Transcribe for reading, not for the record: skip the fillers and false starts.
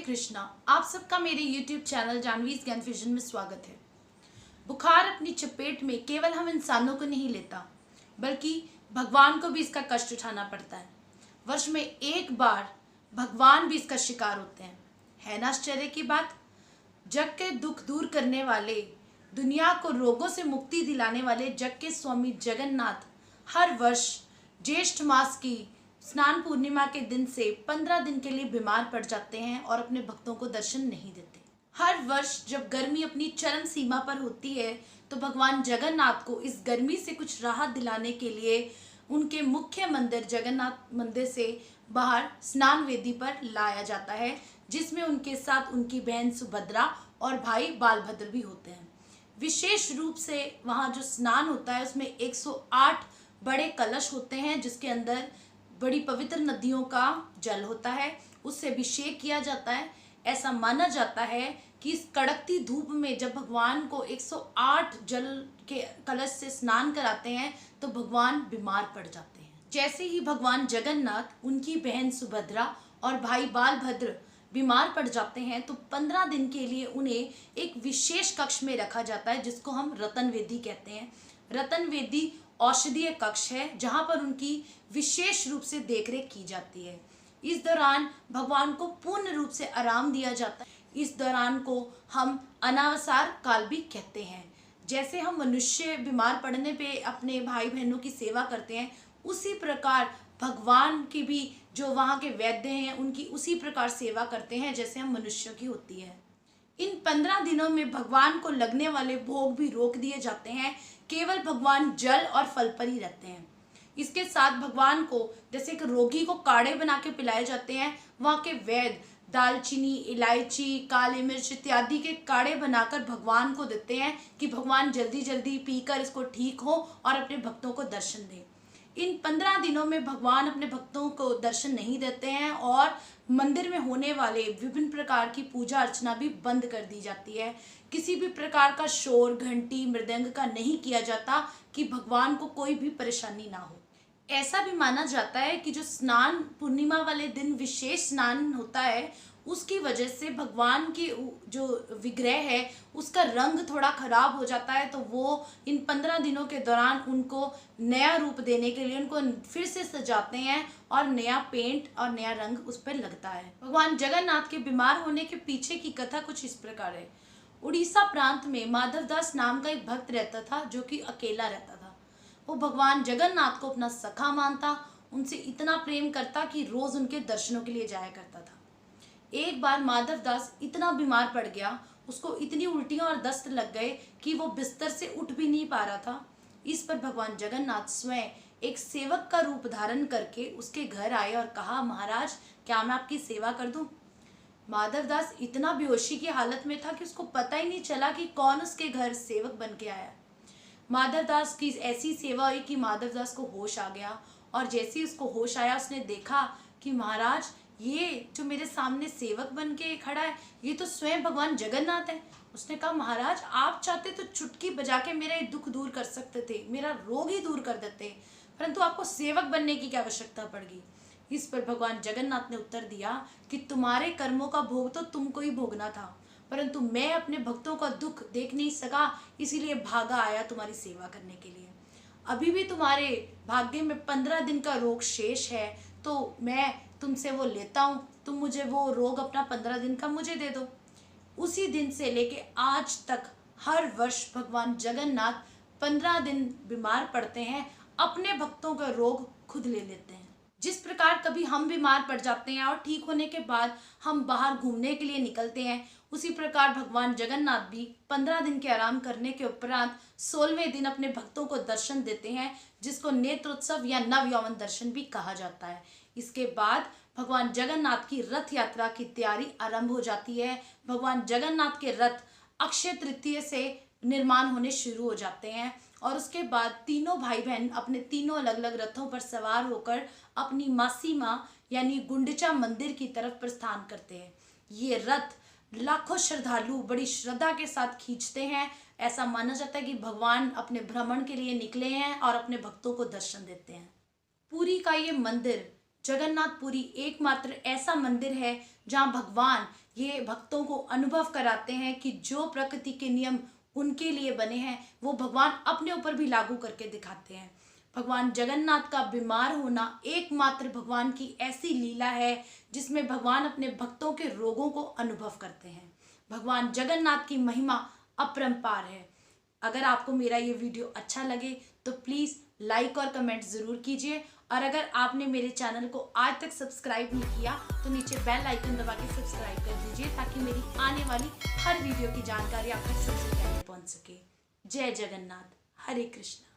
कृष्णा। आप सबका मेरे YouTube चैनल जानवीज ज्ञान विजन में स्वागत है। बुखार अपनी चपेट में केवल हम इंसानों को नहीं लेता, बल्कि भगवान को भी इसका कष्ट उठाना पड़ता है। वर्ष में एक बार भगवान भी इसका शिकार होते हैं। है ना आश्चर्य की बात। जग के दुख दूर करने वाले, दुनिया को रोगों से मुक्ति दिलाने वाले जग के स्वामी जगन्नाथ हर वर्ष ज्येष्ठ मास की स्नान पूर्णिमा के दिन से 15 दिन के लिए बीमार पड़ जाते हैं और अपने भक्तों को दर्शन नहीं देते। हर वर्ष जब गर्मी अपनी चरम सीमा पर होती है तो भगवान जगन्नाथ को इस गर्मी से कुछ राहत दिलाने के लिए उनके मुख्य मंदिर जगन्नाथ मंदिर से बाहर स्नान वेदी पर लाया जाता है, जिसमें उनके साथ उनकी बहन सुभद्रा और भाई बालभद्र भी होते हैं। विशेष रूप से वहाँ जो स्नान होता है उसमें 108 बड़े कलश होते हैं, जिसके अंदर बड़ी पवित्र नदियों का जल होता है, उससे अभिषेक किया जाता है। ऐसा माना जाता है कि इस कड़कती धूप में जब भगवान को 108 जल के कलश से स्नान कराते हैं तो भगवान बीमार पड़ जाते हैं। जैसे ही भगवान जगन्नाथ, उनकी बहन सुभद्रा और भाई बालभद्र बीमार पड़ जाते हैं तो 15 दिन के लिए उन्हें एक विशेष कक्ष में रखा जाता है, जिसको हम रतन वेदी कहते हैं। रतन वेदी औषधीय कक्ष है जहां पर उनकी विशेष रूप से देखरेख की जाती है। इस दौरान भगवान को पूर्ण रूप से आराम दिया जाता है। इस दौरान को हम अनावसार काल भी कहते हैं। जैसे हम मनुष्य बीमार पड़ने पे अपने भाई बहनों की सेवा करते हैं, उसी प्रकार भगवान की भी जो वहाँ के वैद्य हैं उनकी उसी प्रकार सेवा करते हैं जैसे हम मनुष्यों की होती है। इन 15 दिनों में भगवान को लगने वाले भोग भी रोक दिए जाते हैं। केवल भगवान जल और फल पर ही रहते हैं। इसके साथ भगवान को जैसे एक रोगी को काढ़े बना के पिलाए जाते हैं, वहाँ के वैद्य दालचीनी, इलायची, काली मिर्च इत्यादि के काढ़े बनाकर भगवान को देते हैं कि भगवान जल्दी जल्दी पीकर इसको ठीक हो और अपने भक्तों को दर्शन दें। इन 15 दिनों में भगवान अपने भक्तों को दर्शन नहीं देते हैं और मंदिर में होने वाले विभिन्न प्रकार की पूजा अर्चना भी बंद कर दी जाती है। किसी भी प्रकार का शोर, घंटी, मृदंग का नहीं किया जाता कि भगवान को कोई भी परेशानी ना हो। ऐसा भी माना जाता है कि जो स्नान पूर्णिमा वाले दिन विशेष स्नान होता है, उसकी वजह से भगवान की जो विग्रह है उसका रंग थोड़ा खराब हो जाता है, तो वो इन 15 दिनों के दौरान उनको नया रूप देने के लिए उनको फिर से सजाते हैं और नया पेंट और नया रंग उस पर लगता है। भगवान जगन्नाथ के बीमार होने के पीछे की कथा कुछ इस प्रकार है। उड़ीसा प्रांत में माधवदास नाम का एक भक्त रहता था जो कि अकेला रहता था। वो भगवान जगन्नाथ को अपना सखा मानता, उनसे इतना प्रेम करता कि रोज उनके दर्शनों के लिए जाया करता था। एक बार माधवदास इतना बीमार पड़ गया, उसको इतनी उल्टियां और दस्त लग गए कि वो बिस्तर से उठ भी नहीं पा रहा था। इस पर भगवान जगन्नाथ स्वयं एक सेवक का रूप धारण करके उसके घर आए और कहा, महाराज क्या मैं आपकी सेवा कर दूं? माधवदास इतना बेहोशी की हालत में था कि उसको पता ही नहीं चला कि कौन उसके घर सेवक बन के आया। माधवदास की ऐसी सेवा हुई कि माधवदास को होश आ गया, और जैसे ही उसको होश आया उसने देखा कि महाराज ये जो मेरे सामने सेवक बन के खड़ा है ये तो स्वयं भगवान जगन्नाथ है। उसने कहा, महाराज आप चाहते तो चुटकी बजा के मेरा दुख दूर कर सकते थे, मेरा रोग ही दूर कर देते, परंतु आपको सेवक बनने की क्या आवश्यकता पड़ गई? इस पर भगवान जगन्नाथ ने उत्तर दिया कि तुम्हारे कर्मों का भोग तो तुमको ही भोगना था, परंतु मैं अपने भक्तों का दुख देख नहीं सका, इसीलिए भागा आया तुम्हारी सेवा करने के लिए। अभी भी तुम्हारे भाग्य में 15 दिन का रोग शेष है, तो मैं तुमसे वो लेता हूँ, तुम मुझे वो रोग अपना 15 दिन का मुझे दे दो। उसी दिन से लेके आज तक हर वर्ष भगवान जगन्नाथ 15 दिन बीमार पड़ते हैं, अपने भक्तों का रोग खुद ले लेते हैं। जिस प्रकार कभी हम बीमार पड़ जाते हैं और ठीक होने के बाद हम बाहर घूमने के लिए निकलते हैं, उसी प्रकार भगवान जगन्नाथ भी 15 दिन के आराम करने के उपरांत 16वें दिन अपने भक्तों को दर्शन देते हैं, जिसको नेत्रोत्सव या नव यौवन दर्शन भी कहा जाता है। इसके बाद भगवान जगन्नाथ की रथ यात्रा की तैयारी आरंभ हो जाती है। भगवान जगन्नाथ के रथ अक्षय तृतीया से निर्माण होने शुरू हो जाते हैं और उसके बाद तीनों भाई बहन अपने तीनों अलग अलग रथों पर सवार होकर अपनी मासी माँ यानी गुंडिचा मंदिर की तरफ प्रस्थान करते हैं। ये रथ लाखों श्रद्धालु बड़ी श्रद्धा के साथ खींचते हैं। ऐसा माना जाता है कि भगवान अपने भ्रमण के लिए निकले हैं और अपने भक्तों को दर्शन देते हैं। पुरी का ये मंदिर जगन्नाथपुरी एकमात्र ऐसा मंदिर है जहां भगवान ये भक्तों को अनुभव कराते हैं कि जो प्रकृति के नियम उनके लिए बने हैं वो भगवान अपने ऊपर भी लागू करके दिखाते हैं। भगवान जगन्नाथ का बीमार होना एकमात्र भगवान की ऐसी लीला है जिसमें भगवान अपने भक्तों के रोगों को अनुभव करते हैं। भगवान जगन्नाथ की महिमा अपरंपार है। अगर आपको मेरा ये वीडियो अच्छा लगे तो प्लीज़ लाइक और कमेंट ज़रूर कीजिए, और अगर आपने मेरे चैनल को आज तक सब्सक्राइब नहीं किया तो नीचे बेल आइकन दबा के सब्सक्राइब कर दीजिए ताकि मेरी आने वाली हर वीडियो की जानकारी आप तक सबसे पहले पहुंच सके। जय जगन्नाथ, हरे कृष्णा।